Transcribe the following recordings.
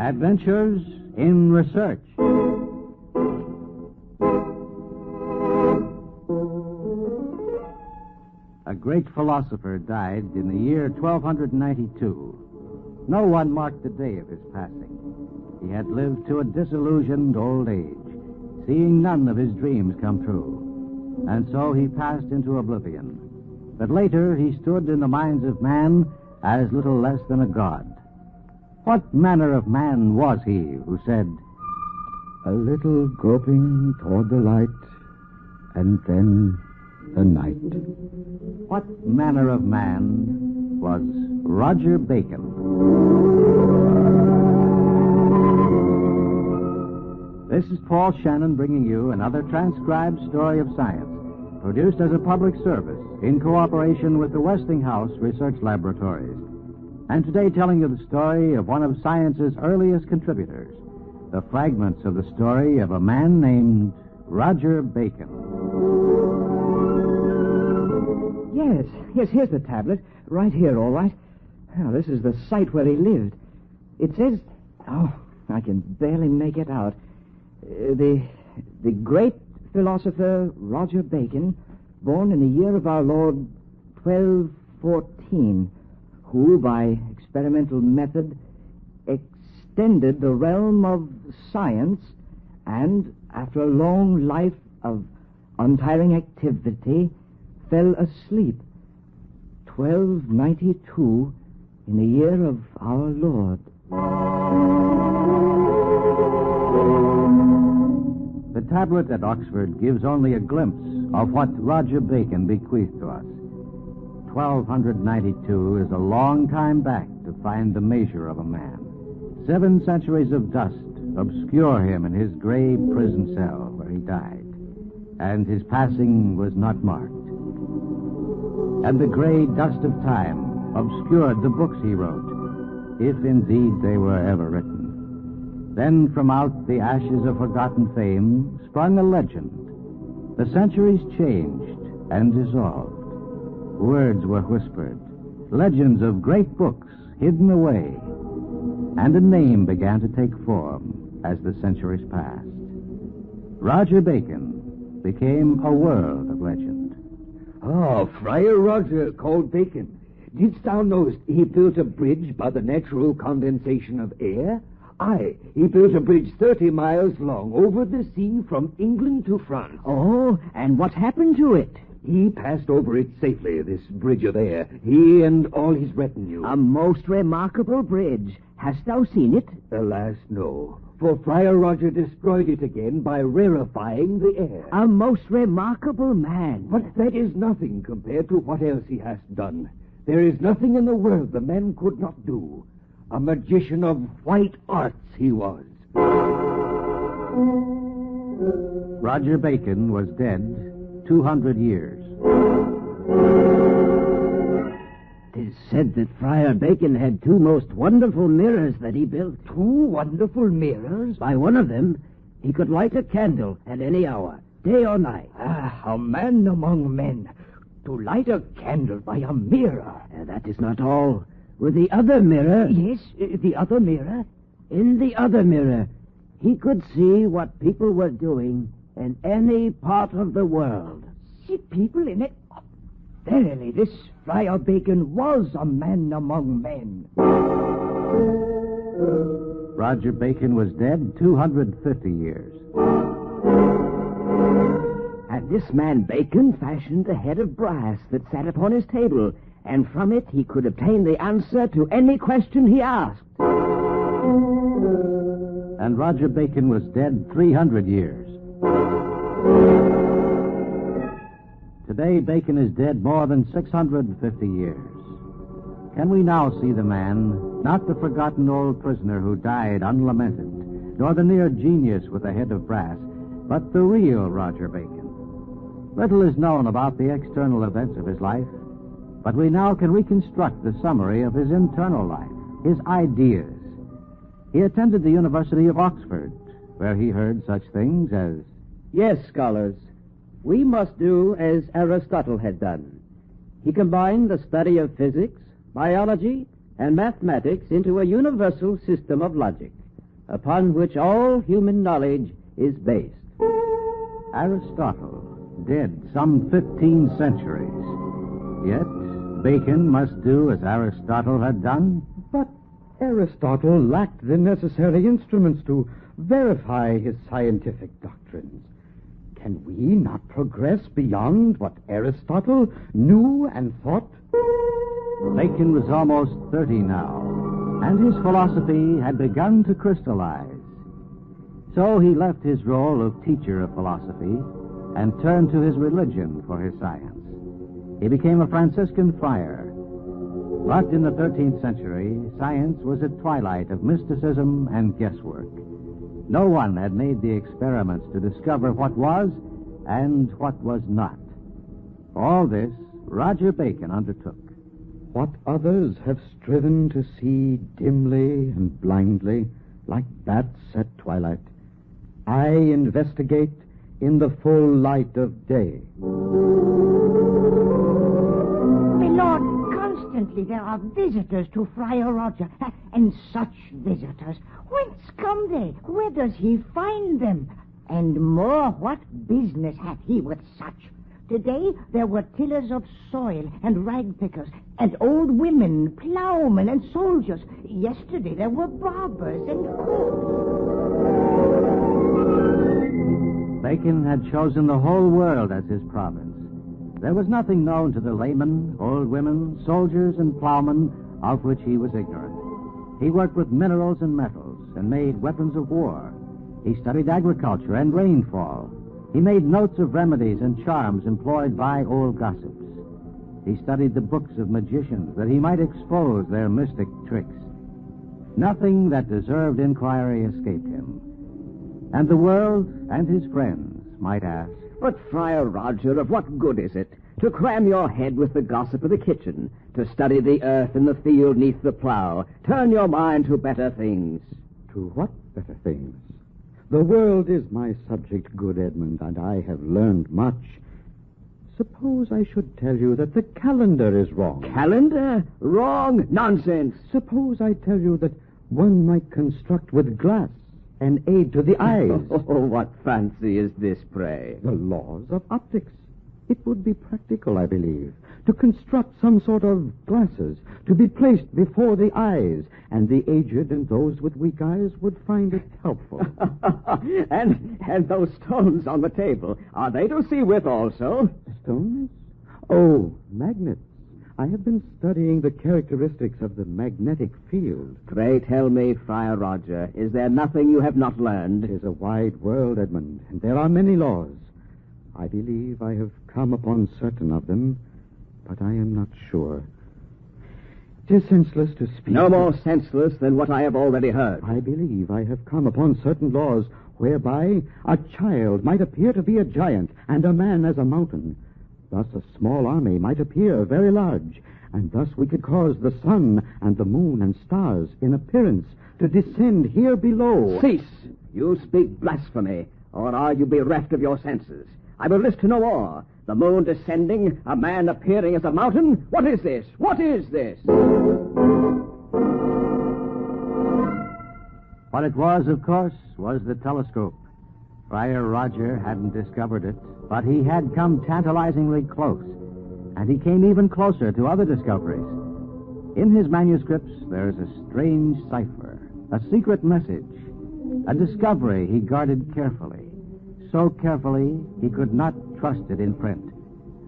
Adventures in Research. A great philosopher died in the year 1292. No one marked the day of his passing. He had lived to a disillusioned old age, seeing none of his dreams come true. And so he passed into oblivion. But later he stood in the minds of man as little less than a god. What manner of man was he who said, "A little groping toward the light, and then the night"? What manner of man was Roger Bacon? This is Paul Shannon bringing you another transcribed story of science, produced as a public service in cooperation with the Westinghouse Research Laboratories. And today telling you the story of one of science's earliest contributors, the fragments of the story of a man named Roger Bacon. Yes, here's the tablet. Right here, all right. Now, this is the site where he lived. It says... Oh, I can barely make it out. The great philosopher Roger Bacon, born in the year of our Lord 1214, who, by experimental method, extended the realm of science and, after a long life of untiring activity, fell asleep 1292 in the year of our Lord. The tablet at Oxford gives only a glimpse of what Roger Bacon bequeathed to us. 1292 is a long time back to find the measure of a man. 7 centuries of dust obscure him in his gray prison cell where he died, and his passing was not marked. And the gray dust of time obscured the books he wrote, if indeed they were ever written. Then from out the ashes of forgotten fame sprung a legend. The centuries changed and dissolved. Words were whispered, legends of great books hidden away, and a name began to take form as the centuries passed. Roger Bacon became a world of legend. Oh, Friar Roger called Bacon. Didst thou knowest he built a bridge by the natural condensation of air? Aye, he built a bridge 30 miles long over the sea from England to France. Oh, and what happened to it? He passed over it safely, this bridge of air, he and all his retinue. A most remarkable bridge. Hast thou seen it? Alas, no. For Friar Roger destroyed it again by rarefying the air. A most remarkable man. But that is nothing compared to what else he has done. There is nothing in the world the man could not do. A magician of white arts he was. Roger Bacon was dead 200 years. 'Tis said that Friar Bacon had 2 most wonderful mirrors that he built. 2 wonderful mirrors? By one of them, he could light a candle at any hour, day or night. A man among men. To light a candle by a mirror. That is not all. With the other mirror... Yes, the other mirror? In the other mirror, he could see what people were doing in any part of the world. See people in it? Verily, this Friar Bacon was a man among men. Roger Bacon was dead 250 years. And this man Bacon fashioned a head of brass that sat upon his table, and from it he could obtain the answer to any question he asked. And Roger Bacon was dead 300 years. Today, Bacon is dead more than 650 years. Can we now see the man, not the forgotten old prisoner who died unlamented, nor the near genius with a head of brass, but the real Roger Bacon? Little is known about the external events of his life, but we now can reconstruct the summary of his internal life, his ideas. He attended the University of Oxford, where he heard such things as... Yes, scholars. We must do as Aristotle had done. He combined the study of physics, biology, and mathematics into a universal system of logic, upon which all human knowledge is based. Aristotle, dead some 15 centuries. Yet Bacon must do as Aristotle had done. But Aristotle lacked the necessary instruments to verify his scientific doctrines. Can we not progress beyond what Aristotle knew and thought? Bacon was almost 30 now, and his philosophy had begun to crystallize. So he left his role of teacher of philosophy and turned to his religion for his science. He became a Franciscan friar. But in the 13th century, science was at twilight of mysticism and guesswork. No one had made the experiments to discover what was and what was not. All this Roger Bacon undertook. What others have striven to see dimly and blindly, like bats at twilight, I investigate in the full light of day. My lord, constantly there are visitors to Friar Roger, and such visitors. Whence come they? Where does he find them? And more, what business hath he with such? Today there were tillers of soil and rag pickers, and old women, ploughmen, and soldiers. Yesterday there were barbers and cooks. Bacon had chosen the whole world as his province. There was nothing known to the laymen, old women, soldiers, and ploughmen of which he was ignorant. He worked with minerals and metals and made weapons of war. He studied agriculture and rainfall. He made notes of remedies and charms employed by old gossips. He studied the books of magicians that he might expose their mystic tricks. Nothing that deserved inquiry escaped him. And the world and his friends might ask, But, Friar Roger, of what good is it to cram your head with the gossip of the kitchen, to study the earth in the field neath the plow, turn your mind to better things? To what better things? The world is my subject, good Edmund, and I have learned much. Suppose I should tell you that the calendar is wrong. Calendar? Wrong? Nonsense. Suppose I tell you that one might construct with glass an aid to the eyes. Oh, what fancy is this, pray? The laws of optics. It would be practical, I believe, to construct some sort of glasses to be placed before the eyes, and the aged and those with weak eyes would find it helpful. and those stones on the table, are they to see with also? Stones? Oh, magnets. I have been studying the characteristics of the magnetic field. Pray tell me, Friar Roger, is there nothing you have not learned? It is a wide world, Edmund, and there are many laws. I believe I have come upon certain of them, but I am not sure. It is senseless to speak. No more senseless than what I have already heard. I believe I have come upon certain laws whereby a child might appear to be a giant and a man as a mountain. Thus a small army might appear very large, and thus we could cause the sun and the moon and stars in appearance to descend here below. Cease! You speak blasphemy, or are you bereft of your senses? I will list to no more. The moon descending, a man appearing as a mountain. What is this? What is this? What it was, of course, was the telescope. Friar Roger hadn't discovered it, but he had come tantalizingly close, and he came even closer to other discoveries. In his manuscripts, there is a strange cipher, a secret message, a discovery he guarded carefully. So carefully, he could not trust it in print.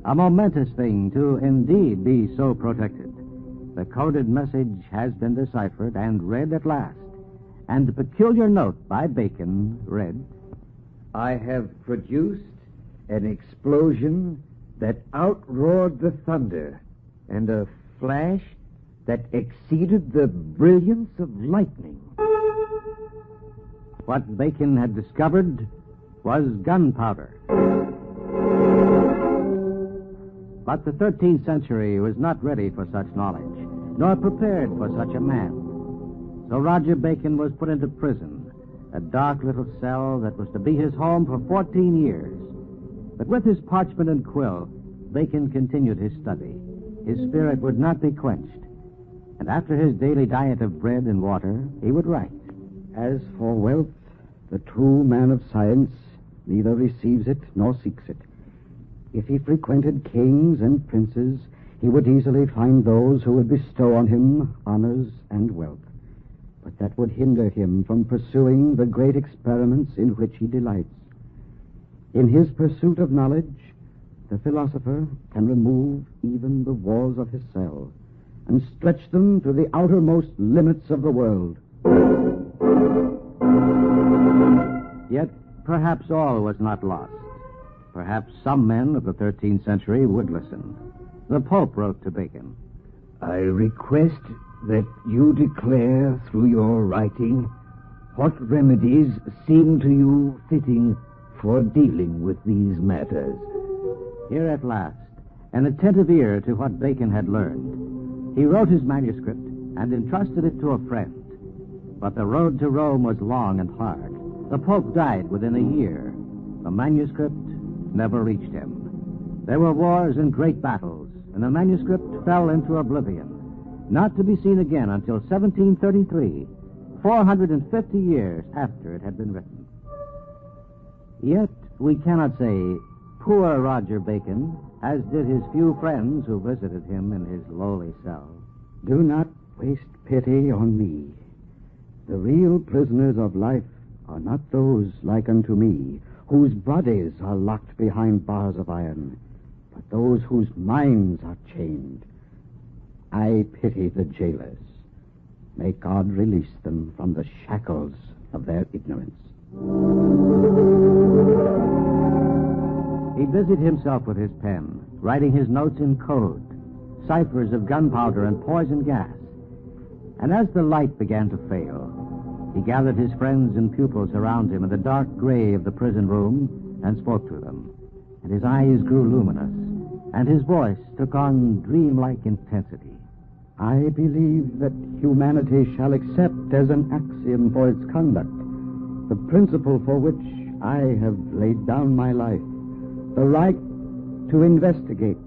A momentous thing to indeed be so protected. The coded message has been deciphered and read at last. And the peculiar note by Bacon read, I have produced an explosion that outroared the thunder, and a flash that exceeded the brilliance of lightning. What Bacon had discovered was gunpowder. But the 13th century was not ready for such knowledge, nor prepared for such a man. So Roger Bacon was put into prison, a dark little cell that was to be his home for 14 years. But with his parchment and quill, Bacon continued his study. His spirit would not be quenched. And after his daily diet of bread and water, he would write. As for wealth, the true man of science neither receives it nor seeks it. If he frequented kings and princes, he would easily find those who would bestow on him honors and wealth. But that would hinder him from pursuing the great experiments in which he delights. In his pursuit of knowledge, the philosopher can remove even the walls of his cell and stretch them to the outermost limits of the world. Yet perhaps all was not lost. Perhaps some men of the 13th century would listen. The Pope wrote to Bacon. I request that you declare through your writing what remedies seem to you fitting for dealing with these matters. Here at last, an attentive ear to what Bacon had learned. He wrote his manuscript and entrusted it to a friend. But the road to Rome was long and hard. The Pope died within a year. The manuscript never reached him. There were wars and great battles, and the manuscript fell into oblivion, not to be seen again until 1733, 450 years after it had been written. Yet we cannot say, poor Roger Bacon, as did his few friends who visited him in his lowly cell. Do not waste pity on me. The real prisoners of life are not those like unto me, whose bodies are locked behind bars of iron, but those whose minds are chained. I pity the jailers. May God release them from the shackles of their ignorance. He busied himself with his pen, writing his notes in code, ciphers of gunpowder and poison gas. And as the light began to fail, he gathered his friends and pupils around him in the dark gray of the prison room and spoke to them. And his eyes grew luminous, and his voice took on dreamlike intensity. I believe that humanity shall accept as an axiom for its conduct the principle for which I have laid down my life, the right to investigate.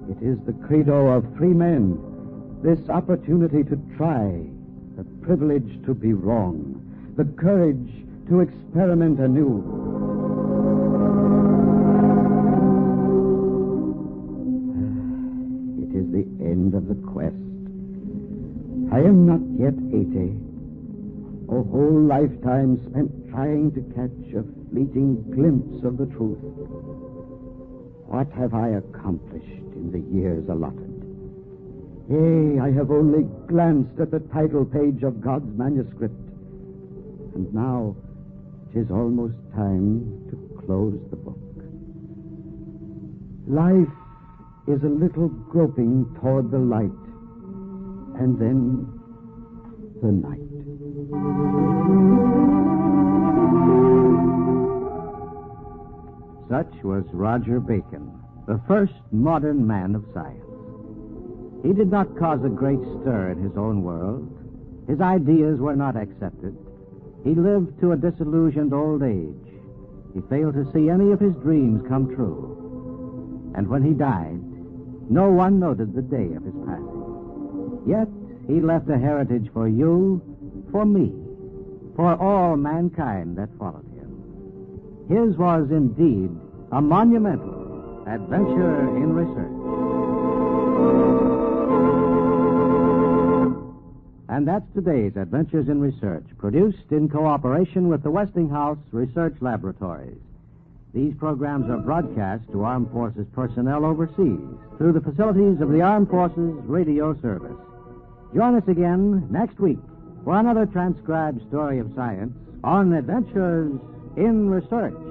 It is the credo of free men, this opportunity to try, the privilege to be wrong, the courage to experiment anew. It is the end of the quest. I am not yet 80. A whole lifetime spent trying to catch a fleeting glimpse of the truth. What have I accomplished in the years allotted? Yea, I have only glanced at the title page of God's manuscript. And now it is almost time to close the book. Life is a little groping toward the light, and then the night. Such was Roger Bacon, the first modern man of science. He did not cause a great stir in his own world. His ideas were not accepted. He lived to a disillusioned old age. He failed to see any of his dreams come true. And when he died, no one noted the day of his passing. Yet he left a heritage for you, for me, for all mankind that followed him. His was indeed a monumental adventure in research. And that's today's Adventures in Research, produced in cooperation with the Westinghouse Research Laboratories. These programs are broadcast to Armed Forces personnel overseas through the facilities of the Armed Forces Radio Service. Join us again next week for another transcribed story of science on Adventures in Research.